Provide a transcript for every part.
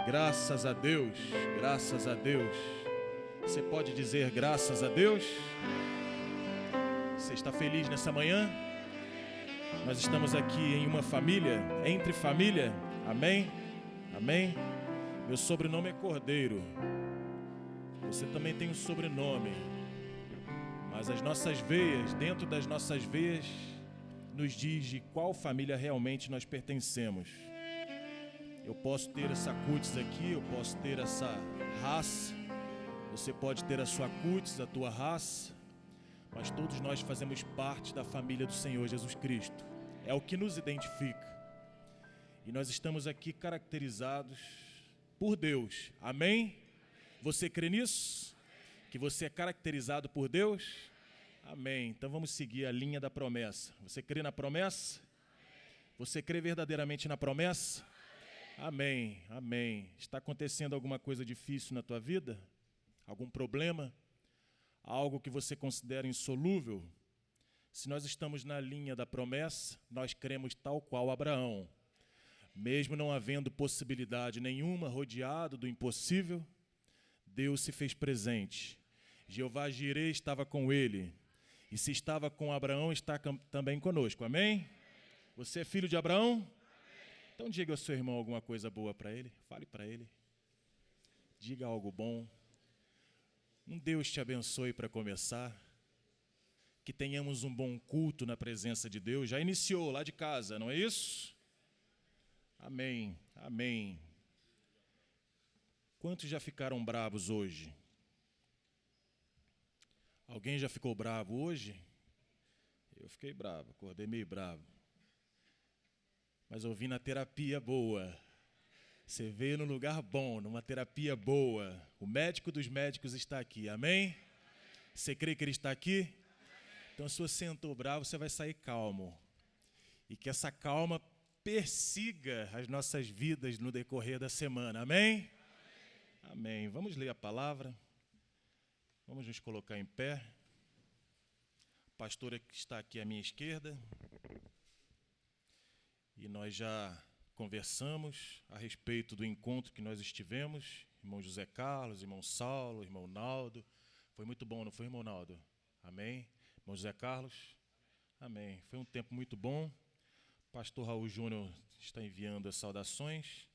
Graças a Deus, graças a Deus. Você pode dizer graças a Deus? Você está feliz nessa manhã? Nós estamos aqui em uma família, entre família, amém? Amém? Meu sobrenome é Cordeiro. Você também tem um sobrenome. Mas as nossas veias, dentro das nossas veias, nos diz de qual família realmente nós pertencemos. Eu posso ter essa cutis aqui, eu posso ter essa raça, você pode ter a sua cutis, a tua raça, mas todos nós fazemos parte da família do Senhor Jesus Cristo. É o que nos identifica. E nós estamos aqui caracterizados por Deus. Amém? Você crê nisso? Que você é caracterizado por Deus? Amém. Então vamos seguir a linha da promessa. Você crê na promessa? Você crê verdadeiramente na promessa? Amém, amém. Está acontecendo alguma coisa difícil na tua vida? Algum problema? Algo que você considera insolúvel? Se nós estamos na linha da promessa, nós cremos tal qual Abraão. Mesmo não havendo possibilidade nenhuma, rodeado do impossível, Deus se fez presente. Jeová Jireh estava com ele. E se estava com Abraão, está também conosco. Amém? Você é filho de Abraão? Então diga ao seu irmão alguma coisa boa para ele. Fale para ele. Diga algo bom. Um Deus te abençoe para começar. Que tenhamos um bom culto na presença de Deus. Já iniciou lá de casa, não é isso? Amém, amém. Quantos já ficaram bravos hoje? Alguém já ficou bravo hoje? Eu fiquei bravo, acordei meio bravo. Mas eu vim na terapia boa. Você veio no lugar bom, numa terapia boa. O médico dos médicos está aqui, amém? Você crê que ele está aqui? Então, se você entrou bravo, você vai sair calmo. E que essa calma persiga as nossas vidas no decorrer da semana, amém? Amém. Vamos ler a palavra. Vamos nos colocar em pé. A pastora que está aqui à minha esquerda. E nós já conversamos a respeito do encontro que nós estivemos. Irmão José Carlos, irmão Saulo, irmão Naldo. Foi muito bom, não foi, irmão Naldo? Amém? Irmão José Carlos? Amém. Foi um tempo muito bom. Pastor Raul Júnior está enviando as saudações.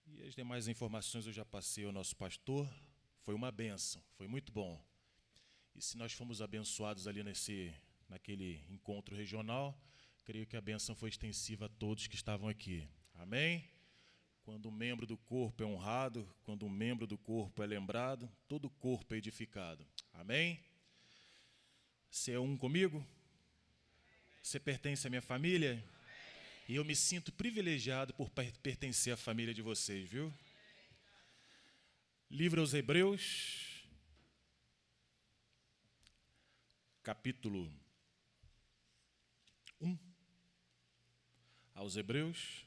E as demais informações eu já passei ao nosso pastor. Foi uma bênção, foi muito bom. E se nós fomos abençoados ali naquele encontro regional, creio que a bênção foi extensiva a todos que estavam aqui. Amém? Quando um membro do corpo é honrado, quando um membro do corpo é lembrado, todo o corpo é edificado. Amém? Você é um comigo? Você pertence à minha família? E eu me sinto privilegiado por pertencer à família de vocês, viu? Livro aos Hebreus, capítulo 1. Aos Hebreus,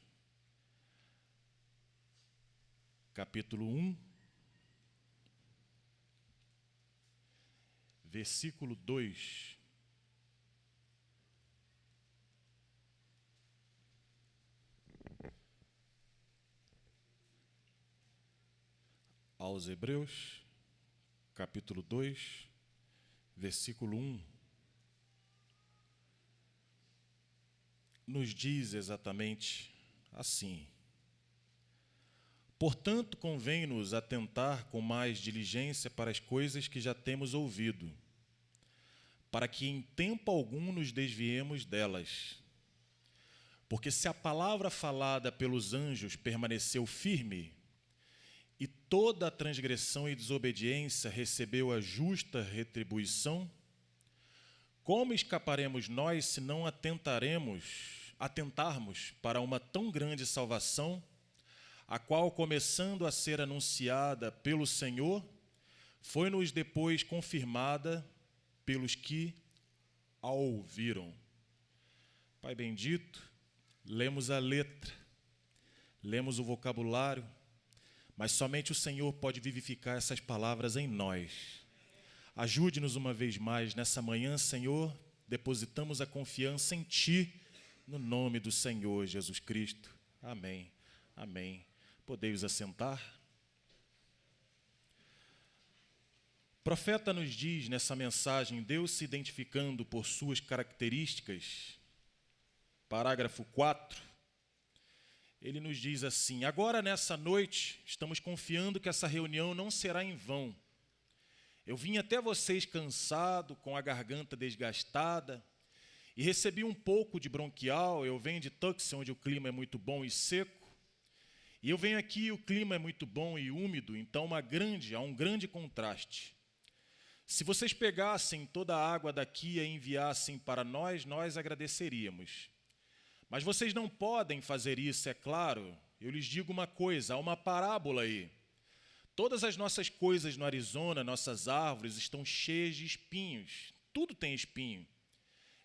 capítulo 1, versículo 2. Aos Hebreus, capítulo 2, versículo 1, nos diz exatamente assim: portanto, convém-nos atentar com mais diligência para as coisas que já temos ouvido, para que em tempo algum nos desviemos delas. Porque se a palavra falada pelos anjos permaneceu firme, e toda a transgressão e desobediência recebeu a justa retribuição, como escaparemos nós se não atentarmos para uma tão grande salvação, a qual, começando a ser anunciada pelo Senhor, foi-nos depois confirmada pelos que a ouviram? Pai bendito, lemos a letra, lemos o vocabulário, mas somente o Senhor pode vivificar essas palavras em nós. Ajude-nos uma vez mais nessa manhã, Senhor. Depositamos a confiança em Ti, no nome do Senhor Jesus Cristo. Amém. Amém. Podei-os assentar. O profeta nos diz nessa mensagem, Deus se identificando por suas características, parágrafo 4, ele nos diz assim: agora nessa noite estamos confiando que essa reunião não será em vão. Eu vim até vocês cansado, com a garganta desgastada, e recebi um pouco de bronquial. Eu venho de Tucson, onde o clima é muito bom e seco. E eu venho aqui e o clima é muito bom e úmido, então há um grande contraste. Se vocês pegassem toda a água daqui e enviassem para nós agradeceríamos. Mas vocês não podem fazer isso, é claro. Eu lhes digo uma coisa, há uma parábola aí. Todas as nossas coisas no Arizona, nossas árvores, estão cheias de espinhos. Tudo tem espinho.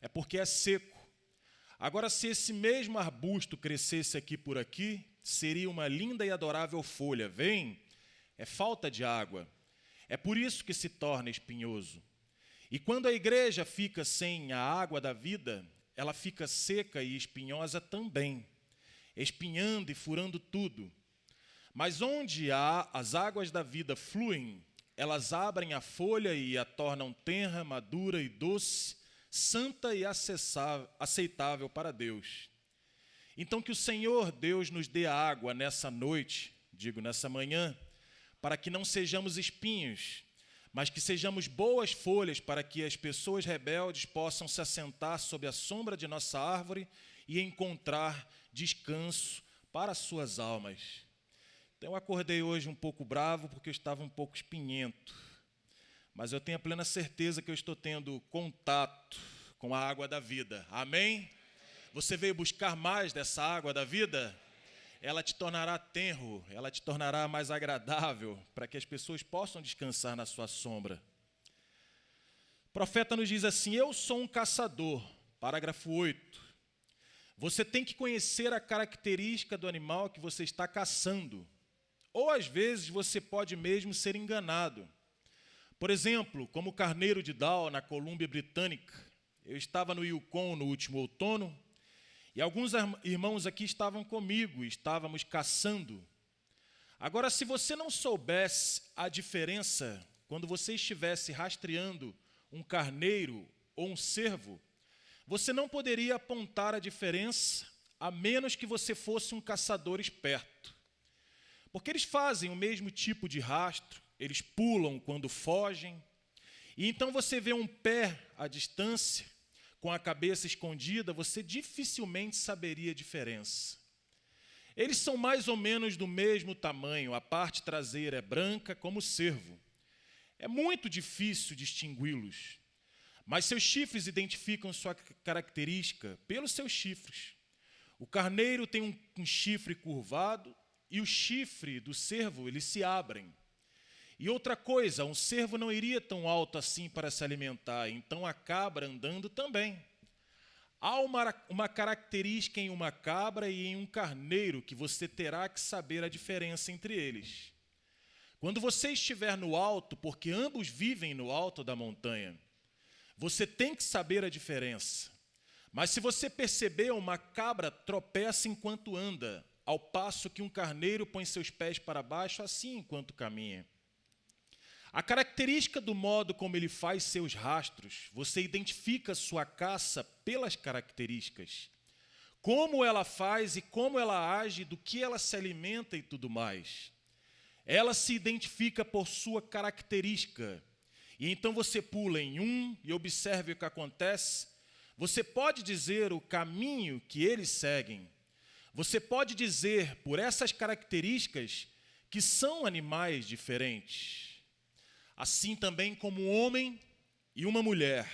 É porque é seco. Agora, se esse mesmo arbusto crescesse aqui por aqui, seria uma linda e adorável folha. Vem? É falta de água. É por isso que se torna espinhoso. E quando a igreja fica sem a água da vida, ela fica seca e espinhosa também, espinhando e furando tudo. Mas onde as águas da vida fluem, elas abrem a folha e a tornam tenra, madura e doce, santa e aceitável para Deus. Então que o Senhor Deus nos dê a água nessa noite, nessa manhã, para que não sejamos espinhos, mas que sejamos boas folhas para que as pessoas rebeldes possam se assentar sob a sombra de nossa árvore e encontrar descanso para suas almas. Então eu acordei hoje um pouco bravo porque eu estava um pouco espinhento, mas eu tenho a plena certeza que eu estou tendo contato com a água da vida. Amém? Você veio buscar mais dessa água da vida? Ela te tornará tenro, ela te tornará mais agradável, para que as pessoas possam descansar na sua sombra. O profeta nos diz assim: eu sou um caçador, parágrafo 8. Você tem que conhecer a característica do animal que você está caçando. Ou às vezes você pode mesmo ser enganado. Por exemplo, como o carneiro de Dow, na Colômbia Britânica. Eu estava no Yukon no último outono, e alguns irmãos aqui estavam comigo, estávamos caçando. Agora, se você não soubesse a diferença, quando você estivesse rastreando um carneiro ou um cervo, você não poderia apontar a diferença, a menos que você fosse um caçador esperto. Porque eles fazem o mesmo tipo de rastro, eles pulam quando fogem, e então você vê um pé à distância, com a cabeça escondida, você dificilmente saberia a diferença. Eles são mais ou menos do mesmo tamanho, a parte traseira é branca como o cervo. É muito difícil distingui-los, mas seus chifres identificam sua característica pelos seus chifres. O carneiro tem um chifre curvado e o chifre do cervo, eles se abrem. E outra coisa, um cervo não iria tão alto assim para se alimentar, então a cabra andando também. Há uma característica em uma cabra e em um carneiro que você terá que saber a diferença entre eles. Quando você estiver no alto, porque ambos vivem no alto da montanha, você tem que saber a diferença. Mas se você perceber, uma cabra tropeça enquanto anda, ao passo que um carneiro põe seus pés para baixo assim enquanto caminha. A característica do modo como ele faz seus rastros, você identifica sua caça pelas características. Como ela faz e como ela age, do que ela se alimenta e tudo mais. Ela se identifica por sua característica. E então você pula em um e observe o que acontece. Você pode dizer o caminho que eles seguem. Você pode dizer, por essas características, que são animais diferentes. Assim também como um homem e uma mulher.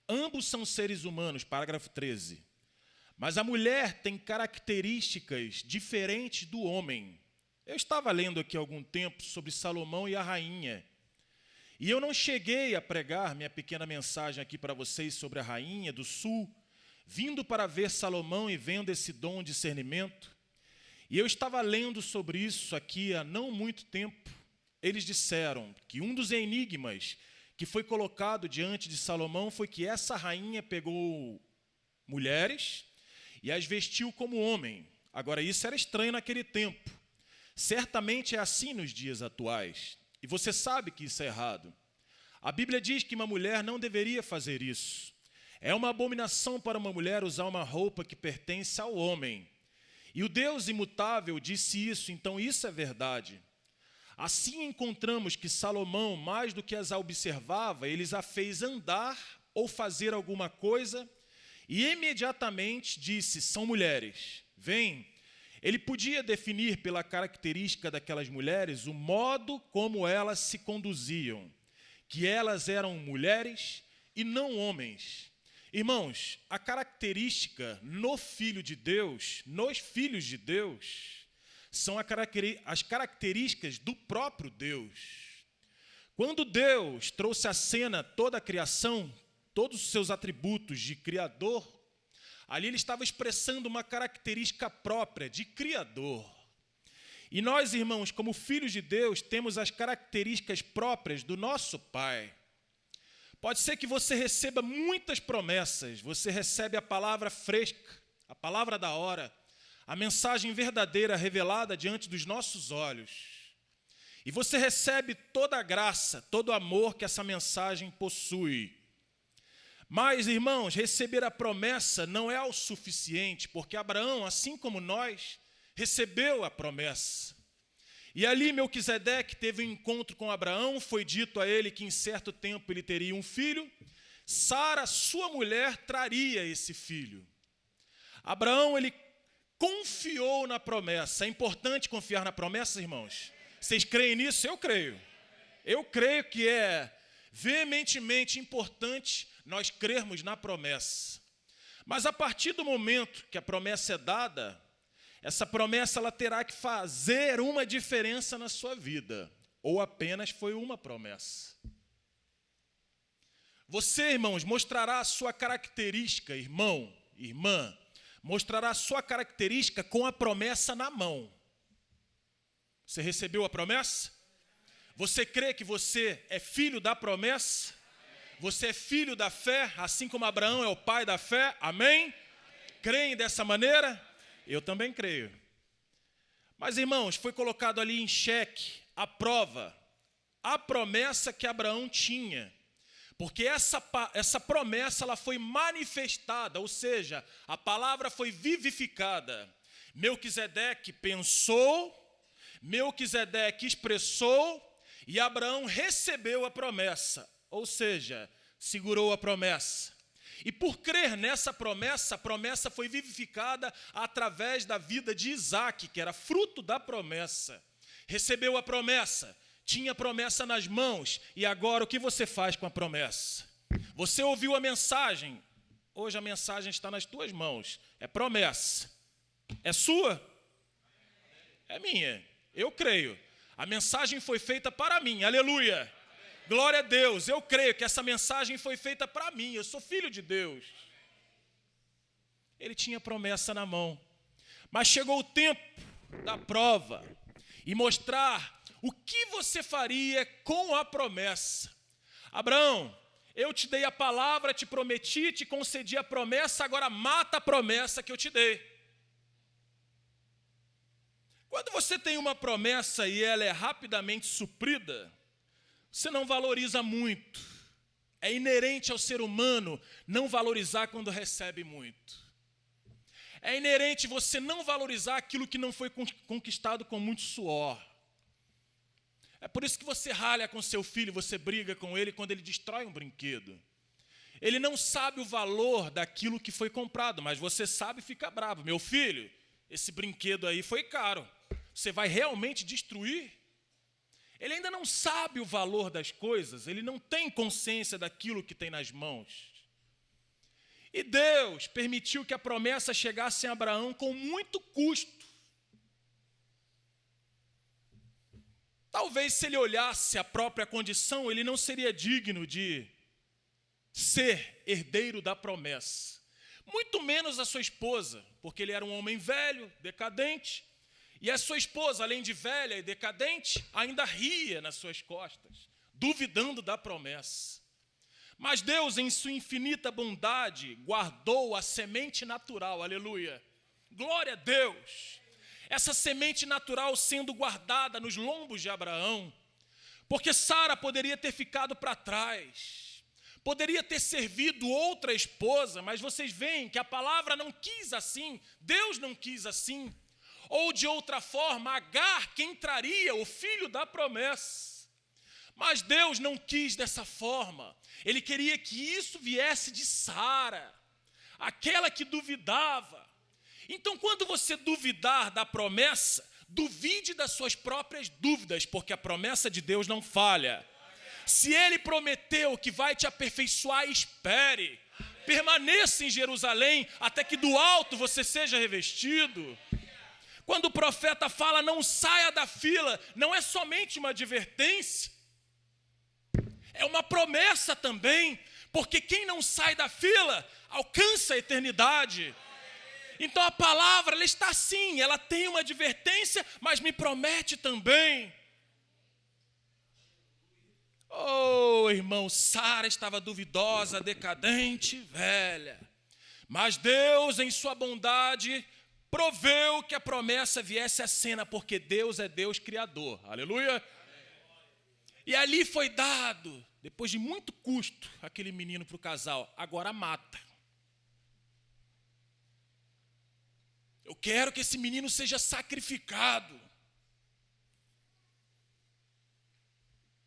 Ambos são seres humanos, parágrafo 13. Mas a mulher tem características diferentes do homem. Eu estava lendo aqui há algum tempo sobre Salomão e a rainha. E eu não cheguei a pregar minha pequena mensagem aqui para vocês sobre a rainha do sul, vindo para ver Salomão e vendo esse dom de discernimento. E eu estava lendo sobre isso aqui há não muito tempo. Eles disseram que um dos enigmas que foi colocado diante de Salomão foi que essa rainha pegou mulheres e as vestiu como homem. Agora, isso era estranho naquele tempo. Certamente é assim nos dias atuais. E você sabe que isso é errado. A Bíblia diz que uma mulher não deveria fazer isso. É uma abominação para uma mulher usar uma roupa que pertence ao homem. E o Deus imutável disse isso, então isso é verdade. Assim encontramos que Salomão, mais do que as observava, ele a fez andar ou fazer alguma coisa, e imediatamente disse, são mulheres, vêm. Ele podia definir pela característica daquelas mulheres o modo como elas se conduziam, que elas eram mulheres e não homens. Irmãos, a característica no Filho de Deus, nos filhos de Deus, são as características do próprio Deus. Quando Deus trouxe à cena toda a criação, todos os seus atributos de Criador, ali ele estava expressando uma característica própria de Criador. E nós, irmãos, como filhos de Deus, temos as características próprias do nosso Pai. Pode ser que você receba muitas promessas, você recebe a palavra fresca, a palavra da hora, a mensagem verdadeira revelada diante dos nossos olhos. E você recebe toda a graça, todo o amor que essa mensagem possui. Mas, irmãos, receber a promessa não é o suficiente, porque Abraão, assim como nós, recebeu a promessa. E ali Melquisedeque teve um encontro com Abraão, foi dito a ele que em certo tempo ele teria um filho. Sara, sua mulher, traria esse filho. Abraão, ele confiou na promessa. É importante confiar na promessa, irmãos? Vocês creem nisso? Eu creio. Eu creio que é veementemente importante nós crermos na promessa. Mas a partir do momento que a promessa é dada, essa promessa ela terá que fazer uma diferença na sua vida, ou apenas foi uma promessa. Você, irmãos, mostrará a sua característica, irmão, irmã, mostrará a sua característica com a promessa na mão. Você recebeu a promessa? Você crê que você é filho da promessa? Você é filho da fé, assim como Abraão é o pai da fé? Amém? Creem dessa maneira? Eu também creio. Mas, irmãos, foi colocado ali em xeque a prova, a promessa que Abraão tinha. Porque essa promessa ela foi manifestada, ou seja, a palavra foi vivificada. Melquisedeque pensou, Melquisedeque expressou e Abraão recebeu a promessa, ou seja, segurou a promessa. E por crer nessa promessa, a promessa foi vivificada através da vida de Isaque, que era fruto da promessa. Recebeu a promessa, tinha a promessa nas mãos, e agora o que você faz com a promessa? Você ouviu a mensagem, hoje a mensagem está nas tuas mãos, é promessa. É sua? É minha, eu creio. A mensagem foi feita para mim, aleluia. Glória a Deus, eu creio que essa mensagem foi feita para mim, eu sou filho de Deus. Ele tinha promessa na mão, mas chegou o tempo da prova e mostrar o que você faria com a promessa. Abraão, eu te dei a palavra, te prometi, te concedi a promessa, agora mata a promessa que eu te dei. Quando você tem uma promessa e ela é rapidamente suprida, você não valoriza muito. É inerente ao ser humano não valorizar quando recebe muito. É inerente você não valorizar aquilo que não foi conquistado com muito suor. É por isso que você ralha com seu filho, você briga com ele quando ele destrói um brinquedo. Ele não sabe o valor daquilo que foi comprado, mas você sabe e fica bravo. Meu filho, esse brinquedo aí foi caro. Você vai realmente destruir? Ele ainda não sabe o valor das coisas, ele não tem consciência daquilo que tem nas mãos. E Deus permitiu que a promessa chegasse em Abraão com muito custo. Talvez se ele olhasse a própria condição, ele não seria digno de ser herdeiro da promessa. Muito menos a sua esposa, porque ele era um homem velho, decadente. E a sua esposa, além de velha e decadente, ainda ria nas suas costas, duvidando da promessa. Mas Deus, em sua infinita bondade, guardou a semente natural, aleluia. Glória a Deus. essa semente natural sendo guardada nos lombos de Abraão, porque Sara poderia ter ficado para trás, poderia ter servido outra esposa, mas vocês veem que a palavra não quis assim, Deus não quis assim, ou de outra forma, Agar quem traria o filho da promessa. Mas Deus não quis dessa forma, Ele queria que isso viesse de Sara, aquela que duvidava. Então, quando você duvidar da promessa, duvide das suas próprias dúvidas, porque a promessa de Deus não falha. Se Ele prometeu que vai te aperfeiçoar, espere. Permaneça em Jerusalém até que do alto você seja revestido. Quando o profeta fala, não saia da fila, não é somente uma advertência, é uma promessa também, porque quem não sai da fila alcança a eternidade. Então a palavra, ela está assim, ela tem uma advertência, mas me promete também. Oh, irmão, Sara estava duvidosa, decadente, velha. Mas Deus, em sua bondade, proveu que a promessa viesse à cena, porque Deus é Deus criador. Aleluia. E ali foi dado, depois de muito custo, aquele menino para o casal. Agora mata. Eu quero que esse menino seja sacrificado.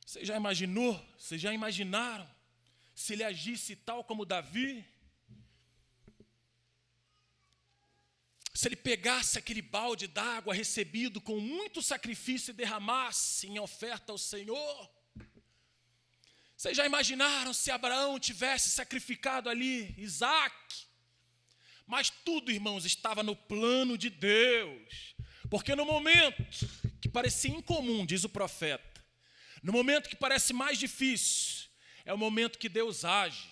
Você já imaginou? Vocês já imaginaram? Se ele agisse tal como Davi? Se ele pegasse aquele balde d'água recebido com muito sacrifício e derramasse em oferta ao Senhor? Vocês já imaginaram se Abraão tivesse sacrificado ali Isaque? Mas tudo, irmãos, estava no plano de Deus. Porque no momento que parecia incomum, diz o profeta, no momento que parece mais difícil, é o momento que Deus age.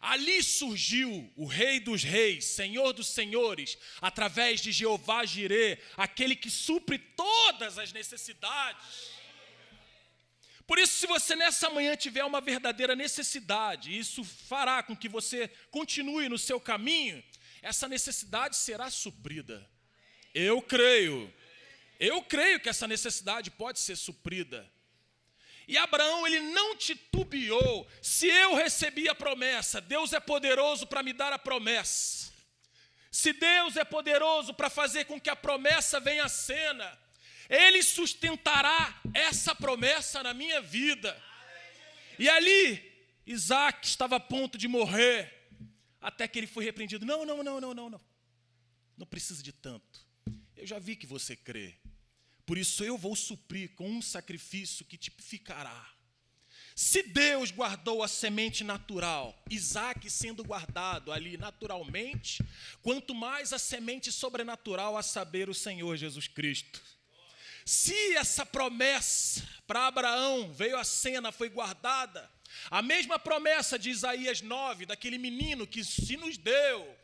Ali surgiu o Rei dos Reis, Senhor dos Senhores, através de Jeová Jirê, aquele que supre todas as necessidades. Por isso, se você nessa manhã tiver uma verdadeira necessidade, isso fará com que você continue no seu caminho, essa necessidade será suprida. Eu creio que essa necessidade pode ser suprida. E Abraão, ele não titubeou. Se eu recebi a promessa, Deus é poderoso para me dar a promessa. Se Deus é poderoso para fazer com que a promessa venha à cena, Ele sustentará essa promessa na minha vida. E ali, Isaque estava a ponto de morrer, até que ele foi repreendido. Não. Não precisa de tanto. Eu já vi que você crê. Por isso eu vou suprir com um sacrifício que tipificará. Se Deus guardou a semente natural, Isaque sendo guardado ali naturalmente, quanto mais a semente sobrenatural, a saber, o Senhor Jesus Cristo. Se essa promessa para Abraão veio à cena, foi guardada, a mesma promessa de Isaías 9, daquele menino que se nos deu,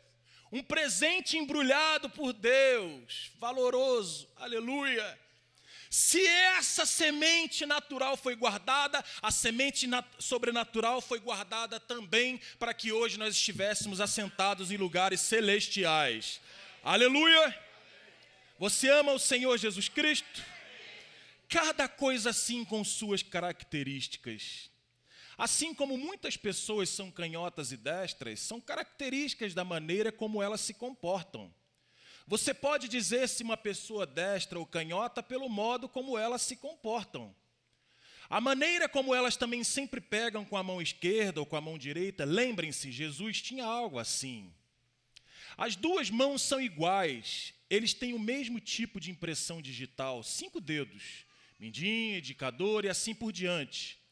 um presente embrulhado por Deus, valoroso, aleluia. Se essa semente natural foi guardada, a semente sobrenatural foi guardada também para que hoje nós estivéssemos assentados em lugares celestiais. Aleluia! Você ama o Senhor Jesus Cristo? Cada coisa assim com suas características. Assim como muitas pessoas são canhotas e destras, são características da maneira como elas se comportam. Você pode dizer se uma pessoa destra ou canhota pelo modo como elas se comportam. A maneira como elas também sempre pegam com a mão esquerda ou com a mão direita, lembrem-se, Jesus tinha algo assim. As duas mãos são iguais, eles têm o mesmo tipo de impressão digital, 5 dedos, mindinho, indicador e assim por diante.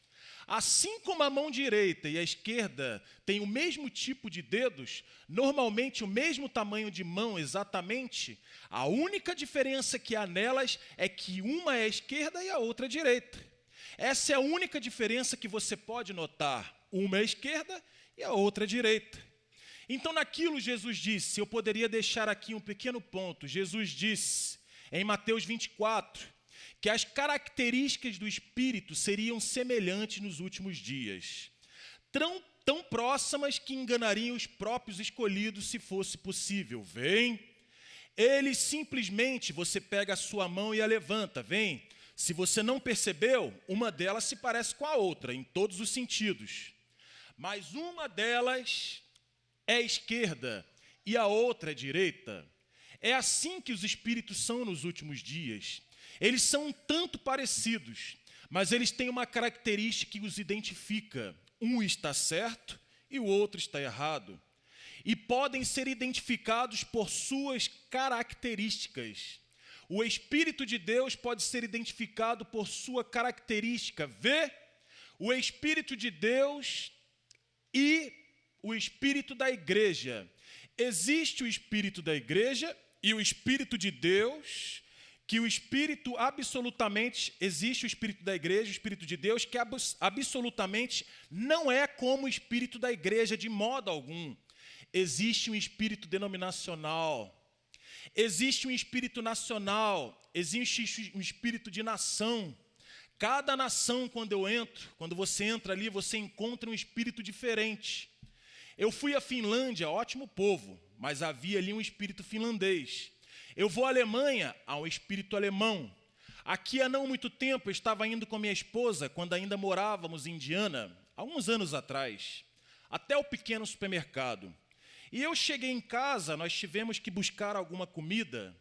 Assim como a mão direita e a esquerda têm o mesmo tipo de dedos, normalmente o mesmo tamanho de mão exatamente, a única diferença que há nelas é que uma é a esquerda e a outra a direita. Essa é a única diferença que você pode notar. Uma é a esquerda e a outra a direita. Então, naquilo Jesus disse, eu poderia deixar aqui um pequeno ponto. Jesus disse, em Mateus 24, que as características do Espírito seriam semelhantes nos últimos dias, tão próximas que enganariam os próprios escolhidos se fosse possível. Veem, Eles simplesmente, você pega a sua mão e a levanta, vem. Se você não percebeu, uma delas se parece com a outra, em todos os sentidos. Mas uma delas é esquerda e a outra é direita. É assim que os espíritos são nos últimos dias. Eles são um tanto parecidos, mas eles têm uma característica que os identifica. Um está certo e o outro está errado. E podem ser identificados por suas características. O Espírito de Deus pode ser identificado por sua característica. Vê o Espírito de Deus e o Espírito da igreja. Existe o Espírito da igreja e o Espírito de Deus, que o Espírito absolutamente, existe o Espírito da igreja, o Espírito de Deus, que absolutamente não é como o Espírito da igreja de modo algum. Existe um espírito denominacional, existe um espírito nacional, existe um espírito de nação. Cada nação, quando você entra ali, você encontra um espírito diferente. Eu fui à Finlândia, ótimo povo, mas havia ali um espírito finlandês. Eu vou à Alemanha, há um espírito alemão. Aqui há não muito tempo, eu estava indo com minha esposa, quando ainda morávamos em Indiana, há uns anos atrás, até o pequeno supermercado. E eu cheguei em casa, nós tivemos que buscar alguma comida,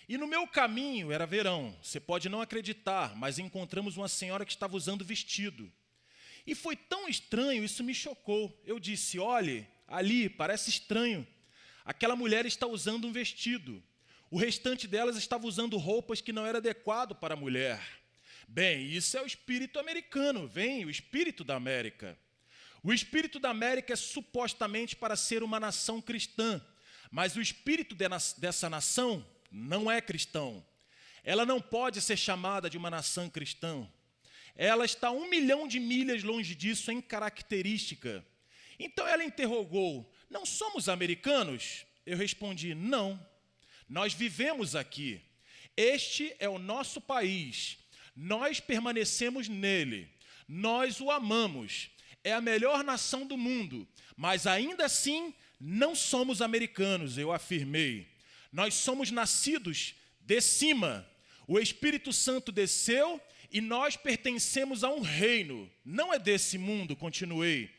e no meu caminho, era verão, você pode não acreditar, mas encontramos uma senhora que estava usando vestido. E foi tão estranho, isso me chocou. Eu disse, olhe, ali, parece estranho, aquela mulher está usando um vestido. O restante delas estava usando roupas que não era adequado para a mulher. Bem, isso é o espírito americano, vem, o espírito da América. O espírito da América é supostamente para ser uma nação cristã, mas o espírito dessa nação não é cristão. Ela não pode ser chamada de uma nação cristã. Ela está 1 milhão de milhas longe disso em característica. Então ela interrogou, não somos americanos? Eu respondi, não. Nós vivemos aqui. Este é o nosso país. Nós permanecemos nele. Nós o amamos. É a melhor nação do mundo, mas ainda assim não somos americanos, eu afirmei. Nós somos nascidos de cima. O Espírito Santo desceu e nós pertencemos a um reino. Não é desse mundo, continuei.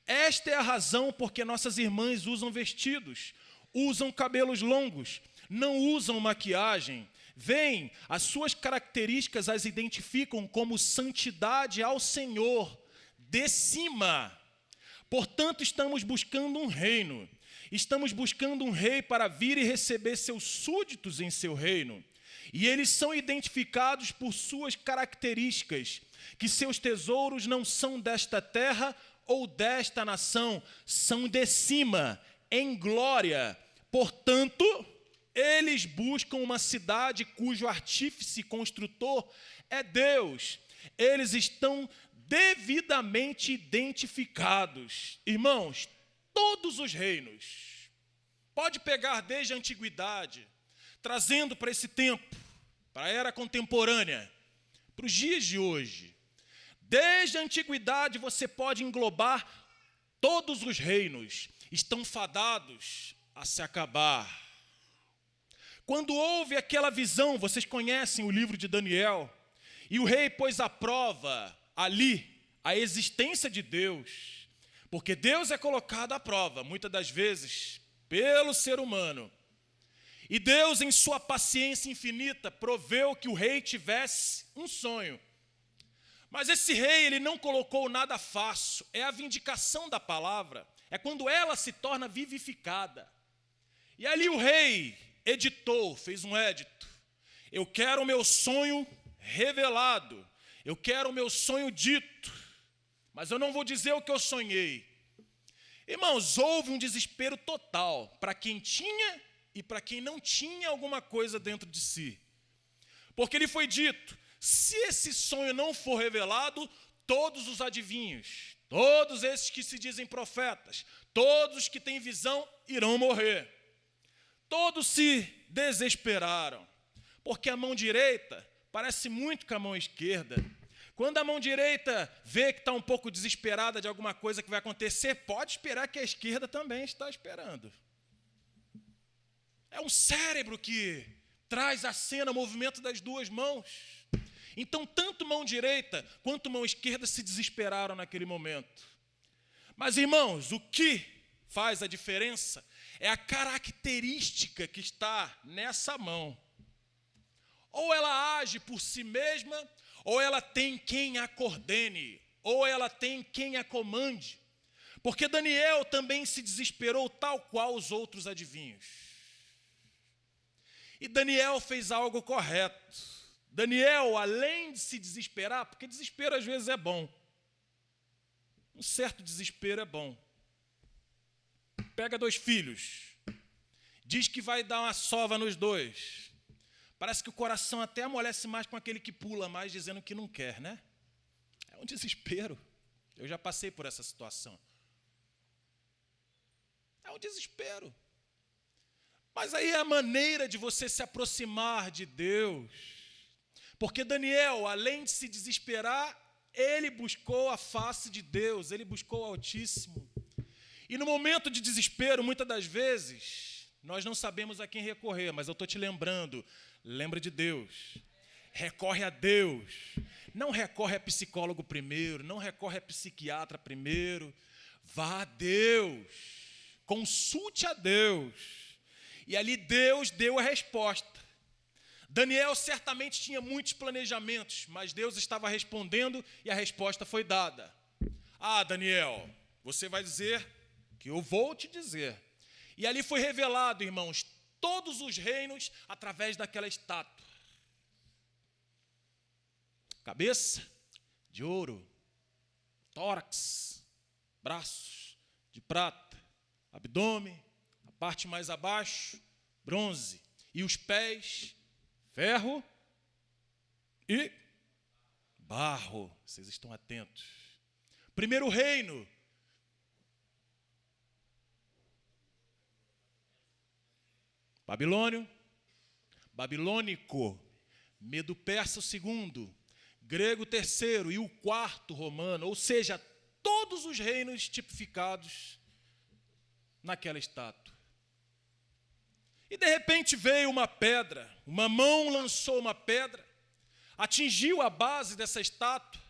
Esta é a razão porque nossas irmãs usam vestidos, usam cabelos longos, não usam maquiagem. Vêm, as suas características as identificam como santidade ao Senhor. De cima. Portanto, estamos buscando um reino. Estamos buscando um rei para vir e receber seus súditos em seu reino. E eles são identificados por suas características, que seus tesouros não são desta terra ou desta nação, são de cima, em glória. Portanto, eles buscam uma cidade cujo artífice e construtor é Deus. Eles estão devidamente identificados. Irmãos, todos os reinos, pode pegar desde a antiguidade, trazendo para esse tempo, para a era contemporânea, para os dias de hoje. Desde a antiguidade você pode englobar todos os reinos, estão fadados a se acabar. Quando houve aquela visão, vocês conhecem o livro de Daniel, e o rei pôs à prova ali a existência de Deus, porque Deus é colocado à prova, muitas das vezes, pelo ser humano. E Deus, em sua paciência infinita, proveu que o rei tivesse um sonho. Mas esse rei, ele não colocou nada fácil, é a vindicação da palavra, é quando ela se torna vivificada. E ali o rei editou, fez um édito. Eu quero o meu sonho revelado. Eu quero o meu sonho dito, mas eu não vou dizer o que eu sonhei. Irmãos, houve um desespero total para quem tinha e para quem não tinha alguma coisa dentro de si. Porque lhe foi dito, se esse sonho não for revelado, todos os adivinhos, todos esses que se dizem profetas, todos os que têm visão irão morrer. Todos se desesperaram, porque a mão direita parece muito com a mão esquerda. Quando a mão direita vê que está um pouco desesperada de alguma coisa que vai acontecer, pode esperar que a esquerda também está esperando. É um cérebro que traz à cena o movimento das duas mãos. Então, tanto mão direita quanto mão esquerda se desesperaram naquele momento. Mas, irmãos, o que faz a diferença é a característica que está nessa mão. Ou ela age por si mesma, ou ela tem quem a coordene, ou ela tem quem a comande. Porque Daniel também se desesperou tal qual os outros adivinhos. E Daniel fez algo correto. Daniel, além de se desesperar, porque desespero às vezes é bom. Um certo desespero é bom. Pega 2 filhos, diz que vai dar uma sova nos 2. Parece que o coração até amolece mais com aquele que pula mais, dizendo que não quer, né? É um desespero. Eu já passei por essa situação. É um desespero. Mas aí é a maneira de você se aproximar de Deus. Porque Daniel, além de se desesperar, ele buscou a face de Deus, ele buscou o Altíssimo. E no momento de desespero, muitas das vezes, nós não sabemos a quem recorrer, mas eu estou te lembrando, lembra de Deus. Recorre a Deus. Não recorre a psicólogo primeiro, não recorre a psiquiatra primeiro. Vá a Deus. Consulte a Deus. E ali Deus deu a resposta. Daniel certamente tinha muitos planejamentos, mas Deus estava respondendo e a resposta foi dada. Ah, Daniel, você vai dizer que eu vou te dizer. E ali foi revelado, irmãos, todos os reinos através daquela estátua. Cabeça de ouro, tórax, braços de prata, abdômen, a parte mais abaixo, bronze, e os pés, ferro e barro. Vocês estão atentos. Primeiro reino, Babilônio, babilônico, Medo-Persa o segundo, grego terceiro e o quarto romano, ou seja, todos os reinos tipificados naquela estátua. E de repente veio uma pedra, uma mão lançou uma pedra, atingiu a base dessa estátua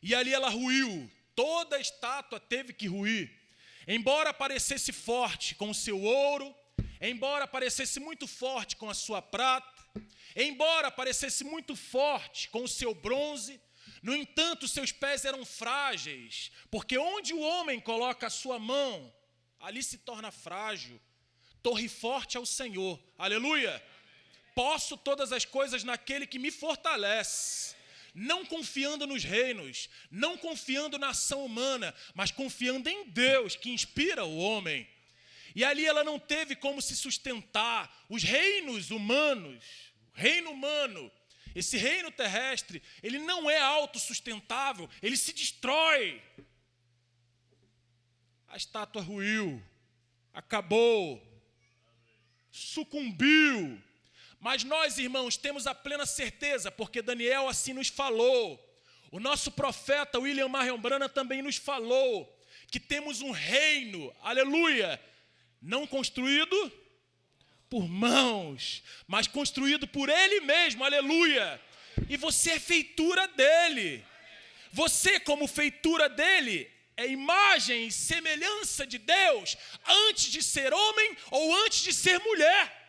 e ali ela ruiu. Toda a estátua teve que ruir. Embora parecesse forte com o seu ouro, embora parecesse muito forte com a sua prata, embora parecesse muito forte com o seu bronze, no entanto, seus pés eram frágeis, porque onde o homem coloca a sua mão, ali se torna frágil. Torre forte ao Senhor, aleluia. Posso todas as coisas naquele que me fortalece. Não confiando nos reinos, não confiando na ação humana, mas confiando em Deus, que inspira o homem. E ali ela não teve como se sustentar. Os reinos humanos, o reino humano, esse reino terrestre, ele não é autossustentável, ele se destrói. A estátua ruiu, acabou, sucumbiu. Mas nós, irmãos, temos a plena certeza, porque Daniel assim nos falou. O nosso profeta William Marion Branham também nos falou que temos um reino, aleluia, não construído por mãos, mas construído por Ele mesmo, aleluia. E você é feitura dEle. Você, como feitura dEle, é imagem e semelhança de Deus antes de ser homem ou antes de ser mulher.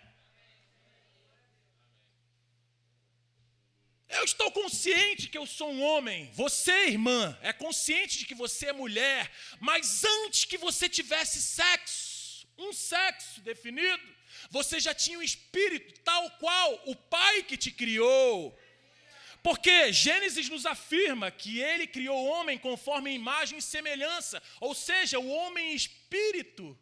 Eu estou consciente que eu sou um homem. Você, irmã, é consciente de que você é mulher. Mas antes que você tivesse sexo, um sexo definido, você já tinha um espírito tal qual o Pai que te criou. Porque Gênesis nos afirma que Ele criou o homem conforme a imagem e semelhança. Ou seja, o homem espírito.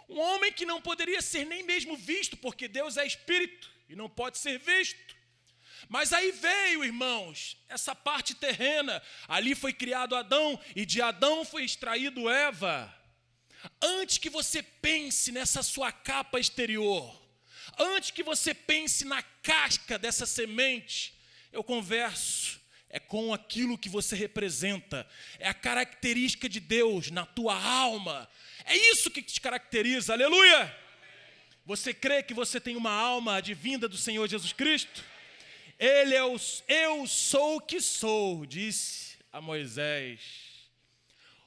Um homem que não poderia ser nem mesmo visto, porque Deus é espírito e não pode ser visto. Mas aí veio, irmãos, essa parte terrena. Ali foi criado Adão e de Adão foi extraído Eva. Antes que você pense nessa sua capa exterior, antes que você pense na casca dessa semente, eu converso, é com aquilo que você representa, é a característica de Deus na tua alma. É isso que te caracteriza, aleluia! Você crê que você tem uma alma advinda do Senhor Jesus Cristo? Ele é o eu sou o que sou, disse a Moisés.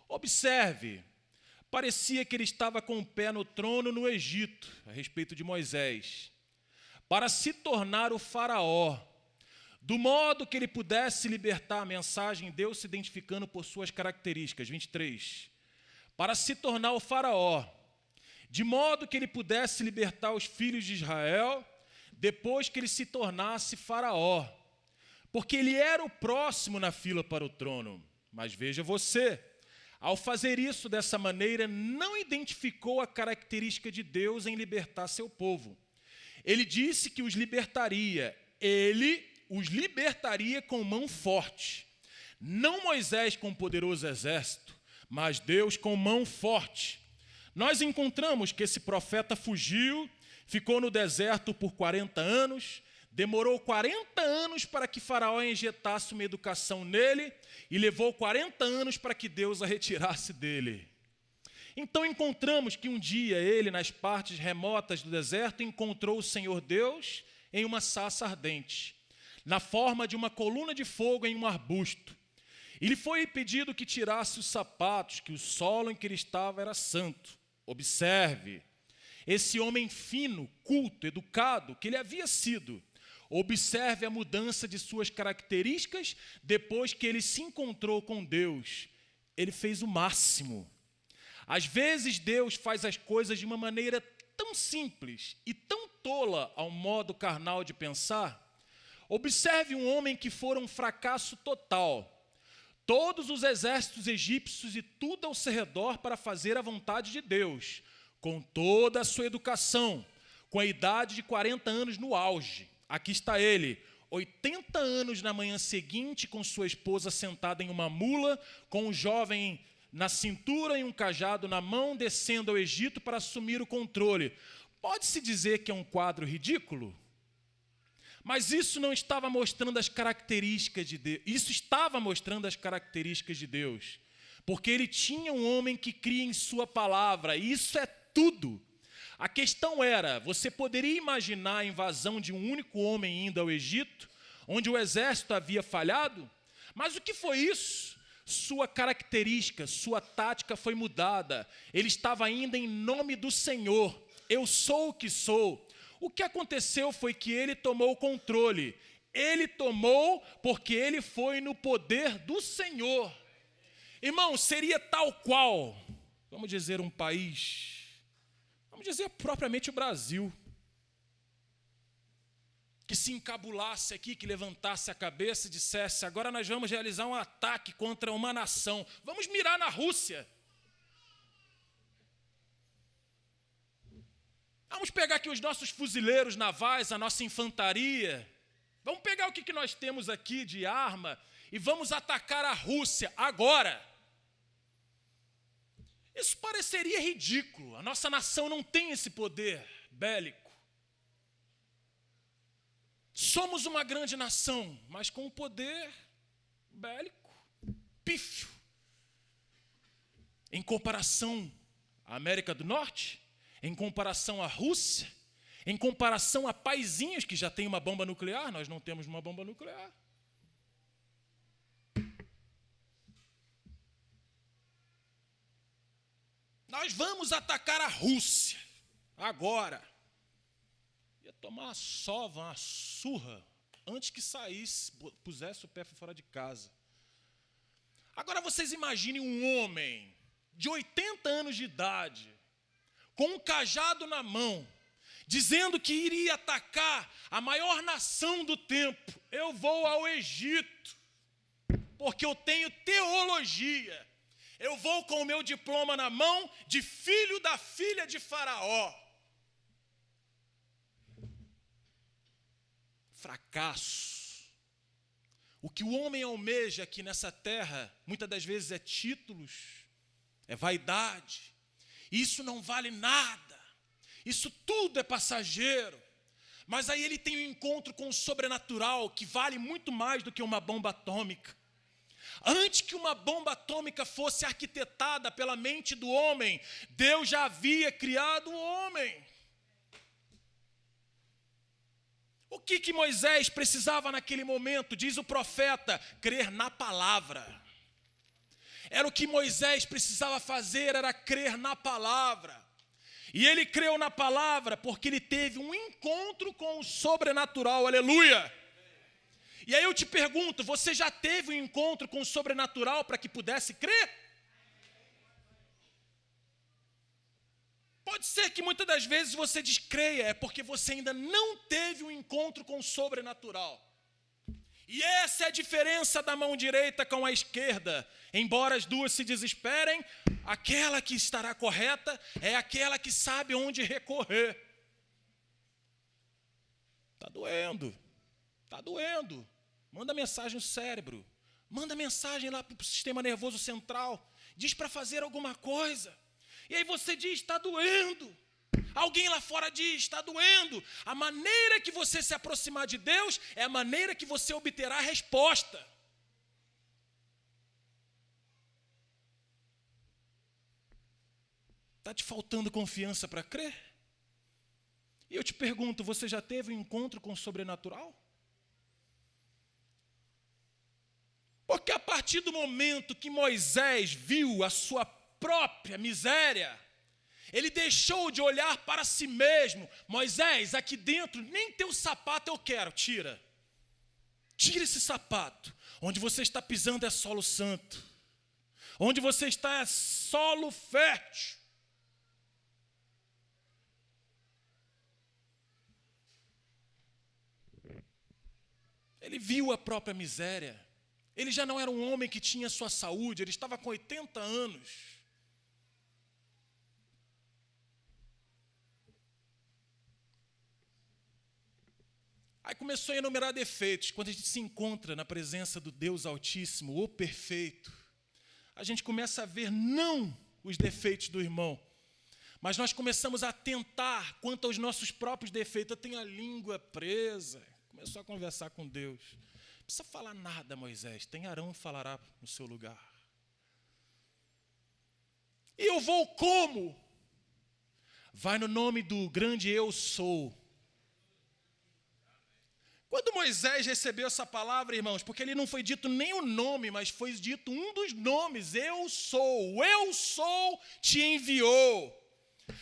Observe, parecia que ele estava com o pé no trono no Egito, a respeito de Moisés, para se tornar o faraó, do modo que ele pudesse libertar. A mensagem, Deus se identificando por suas características, 23, para se tornar o faraó, de modo que ele pudesse libertar os filhos de Israel, depois que ele se tornasse faraó, porque ele era o próximo na fila para o trono. Mas veja você, ao fazer isso dessa maneira, não identificou a característica de Deus em libertar seu povo. Ele disse que os libertaria, ele os libertaria com mão forte. Não Moisés com poderoso exército, mas Deus com mão forte. Nós encontramos que esse profeta fugiu, ficou no deserto por 40 anos, demorou 40 anos para que Faraó injetasse uma educação nele e levou 40 anos para que Deus a retirasse dele. Então encontramos que um dia ele, nas partes remotas do deserto, encontrou o Senhor Deus em uma sarça ardente, na forma de uma coluna de fogo em um arbusto. E lhe foi pedido que tirasse os sapatos, que o solo em que ele estava era santo. Observe, esse homem fino, culto, educado, que ele havia sido. Observe a mudança de suas características depois que ele se encontrou com Deus. Ele fez o máximo. Às vezes Deus faz as coisas de uma maneira tão simples e tão tola ao modo carnal de pensar. Observe um homem que fora um fracasso total. Todos os exércitos egípcios e tudo ao seu redor para fazer a vontade de Deus, com toda a sua educação, com a idade de 40 anos no auge. Aqui está ele, 80 anos na manhã seguinte, com sua esposa sentada em uma mula, com um jovem na cintura e um cajado na mão, descendo ao Egito para assumir o controle. Pode-se dizer que é um quadro ridículo? Mas isso não estava mostrando as características de Deus. Isso estava mostrando as características de Deus. Porque ele tinha um homem que cria em sua palavra. E isso é tudo. A questão era, você poderia imaginar a invasão de um único homem indo ao Egito, onde o exército havia falhado? Mas o que foi isso? Sua característica, sua tática foi mudada. Ele estava indo em nome do Senhor. Eu sou o que sou. O que aconteceu foi que ele tomou o controle. Ele tomou porque ele foi no poder do Senhor. Irmão, seria tal qual, vamos dizer, um país, vamos dizer propriamente o Brasil, que se encabulasse aqui, que levantasse a cabeça e dissesse: agora nós vamos realizar um ataque contra uma nação, vamos mirar na Rússia. Vamos pegar aqui os nossos fuzileiros navais, a nossa infantaria. Vamos pegar o que nós temos aqui de arma e vamos atacar a Rússia agora. Isso pareceria ridículo. A nossa nação não tem esse poder bélico. Somos uma grande nação, mas com um poder bélico pífio. Em comparação à América do Norte, em comparação à Rússia, em comparação a paizinhos que já têm uma bomba nuclear, nós não temos uma bomba nuclear. Nós vamos atacar a Rússia agora. Ia tomar uma sova, uma surra, antes que saísse, pusesse o pé fora de casa. Agora vocês imaginem um homem de 80 anos de idade, com um cajado na mão, dizendo que iria atacar a maior nação do tempo. Eu vou ao Egito, porque eu tenho teologia. Eu vou com o meu diploma na mão de filho da filha de Faraó. Fracasso. O que o homem almeja aqui nessa terra, muitas das vezes é títulos, é vaidade. Isso não vale nada. Isso tudo é passageiro. Mas aí ele tem um encontro com o sobrenatural, que vale muito mais do que uma bomba atômica. Antes que uma bomba atômica fosse arquitetada pela mente do homem, Deus já havia criado o homem. O que Moisés precisava naquele momento? Diz o profeta, crer na palavra. Era o que Moisés precisava fazer, era crer na palavra. E ele creu na palavra porque ele teve um encontro com o sobrenatural, aleluia. E aí eu te pergunto, você já teve um encontro com o sobrenatural para que pudesse crer? Pode ser que muitas das vezes você descreia, é porque você ainda não teve um encontro com o sobrenatural. E essa é a diferença da mão direita com a esquerda. Embora as duas se desesperem, aquela que estará correta é aquela que sabe onde recorrer. Está doendo, está doendo. Manda mensagem no cérebro, manda mensagem lá para o sistema nervoso central, diz para fazer alguma coisa. E aí você diz, está doendo. Alguém lá fora diz, está doendo. A maneira que você se aproximar de Deus é a maneira que você obterá a resposta. Está te faltando confiança para crer? E eu te pergunto, você já teve um encontro com o sobrenatural? Porque a partir do momento que Moisés viu a sua própria miséria, ele deixou de olhar para si mesmo. Moisés, aqui dentro, nem teu sapato eu quero, tira. Tira esse sapato. Onde você está pisando é solo santo. Onde você está é solo fértil. Ele viu a própria miséria. Ele já não era um homem que tinha sua saúde, ele estava com 80 anos. Aí começou a enumerar defeitos. Quando a gente se encontra na presença do Deus Altíssimo, o perfeito, a gente começa a ver não os defeitos do irmão, mas nós começamos a atentar quanto aos nossos próprios defeitos. Eu tenho a língua presa. Começou a conversar com Deus. Não precisa falar nada, Moisés. Tem Arão falará no seu lugar. E eu vou como? Vai no nome do grande eu sou. Quando Moisés recebeu essa palavra, irmãos, porque ele não foi dito nem o nome, mas foi dito um dos nomes, eu sou, o eu sou te enviou.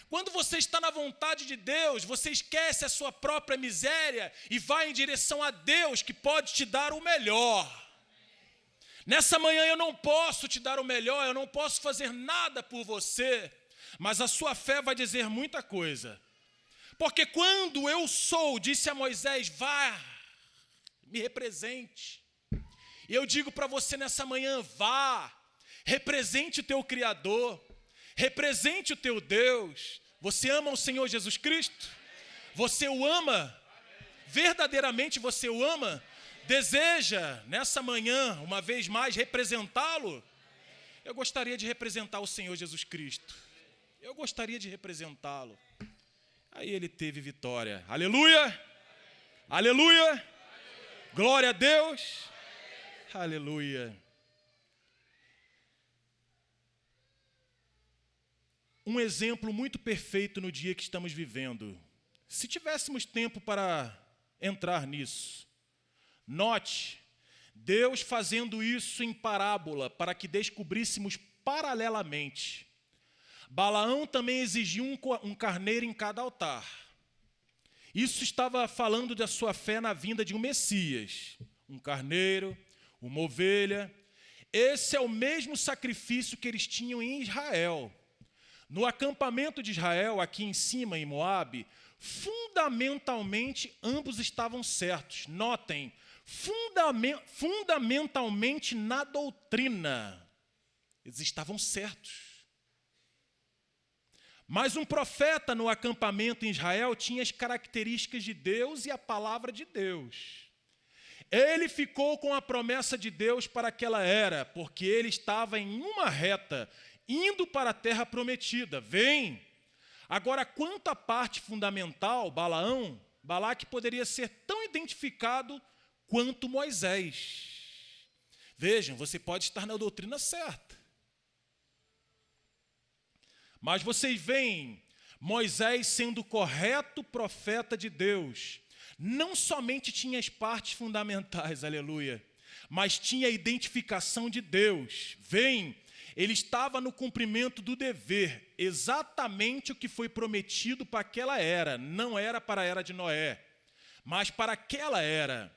Quando você está na vontade de Deus, você esquece a sua própria miséria e vai em direção a Deus que pode te dar o melhor. Nessa manhã eu não posso te dar o melhor, eu não posso fazer nada por você, mas a sua fé vai dizer muita coisa. Porque quando eu sou, disse a Moisés, vá, me represente. E eu digo para você nessa manhã, vá, represente o teu Criador, represente o teu Deus. Você ama o Senhor Jesus Cristo? Você o ama? Verdadeiramente você o ama? Deseja, nessa manhã, uma vez mais, representá-lo? Eu gostaria de representar o Senhor Jesus Cristo. Eu gostaria de representá-lo. Aí ele teve vitória. Aleluia! Aleluia! Glória a Deus! Aleluia! Um exemplo muito perfeito no dia que estamos vivendo. Se tivéssemos tempo para entrar nisso, note, Deus fazendo isso em parábola para que descobríssemos paralelamente. Balaão também exigiu um carneiro em cada altar. Isso estava falando da sua fé na vinda de um Messias. Um carneiro, uma ovelha. Esse é o mesmo sacrifício que eles tinham em Israel. No acampamento de Israel, aqui em cima, em Moabe, fundamentalmente ambos estavam certos. Notem, fundamentalmente na doutrina, eles estavam certos. Mas um profeta no acampamento em Israel tinha as características de Deus e a palavra de Deus. Ele ficou com a promessa de Deus para aquela era, porque ele estava em uma reta, indo para a terra prometida. Vem! Agora, quanto à parte fundamental, Balaque poderia ser tão identificado quanto Moisés. Vejam, você pode estar na doutrina certa. Mas vocês veem Moisés sendo o correto profeta de Deus. não somente tinha as partes fundamentais, aleluia, mas tinha a identificação de Deus. Ele estava no cumprimento do dever, exatamente o que foi prometido para aquela era. Não era para a era de Noé, mas para aquela era.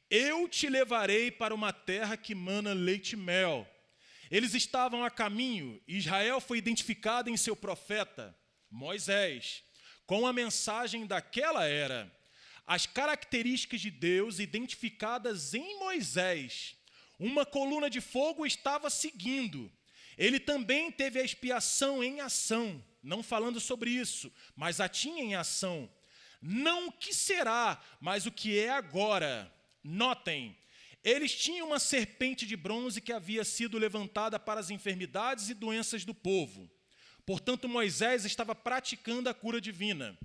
Eu te levarei para uma terra que mana leite e mel. Eles estavam a caminho, e Israel foi identificado em seu profeta, Moisés, com a mensagem daquela era. As características de Deus identificadas em Moisés. Uma coluna de fogo estava seguindo. Ele também teve a expiação em ação, não falando sobre isso, mas a tinha em ação. Não o que será, mas o que é agora. Notem, eles tinham uma serpente de bronze que havia sido levantada para as enfermidades e doenças do povo. Portanto, Moisés estava praticando a cura divina.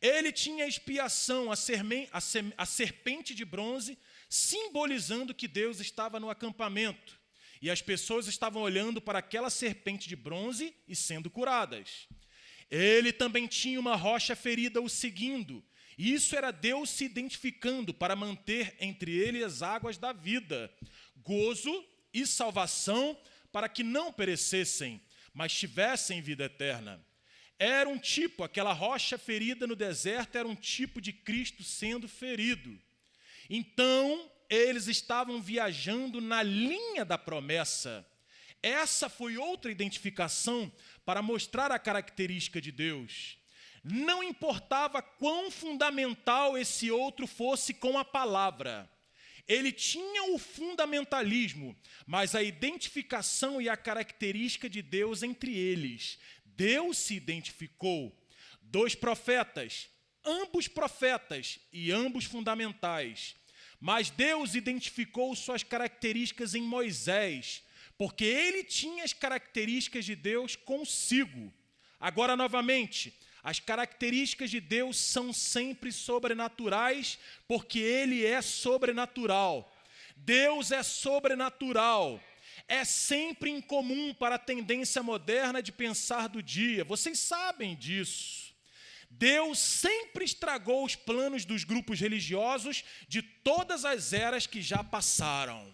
Ele tinha a expiação, a serpente de bronze, simbolizando que Deus estava no acampamento. E as pessoas estavam olhando para aquela serpente de bronze e sendo curadas. Ele também tinha uma rocha ferida o seguindo. E isso era Deus se identificando para manter entre ele as águas da vida, gozo e salvação para que não perecessem, mas tivessem vida eterna. Era um tipo, aquela rocha ferida no deserto era um tipo de Cristo sendo ferido. Então, eles estavam viajando na linha da promessa. Essa foi outra identificação para mostrar a característica de Deus. Não importava quão fundamental esse outro fosse com a palavra. Ele tinha o fundamentalismo, mas a identificação e a característica de Deus entre eles. Deus se identificou. 2 profetas, ambos profetas e ambos fundamentais. Mas Deus identificou suas características em Moisés, porque ele tinha as características de Deus consigo. Agora, novamente, as características de Deus são sempre sobrenaturais, porque Ele é sobrenatural. Deus é sobrenatural. É sempre incomum para a tendência moderna de pensar do dia. Vocês sabem disso. Deus sempre estragou os planos dos grupos religiosos de todas as eras que já passaram.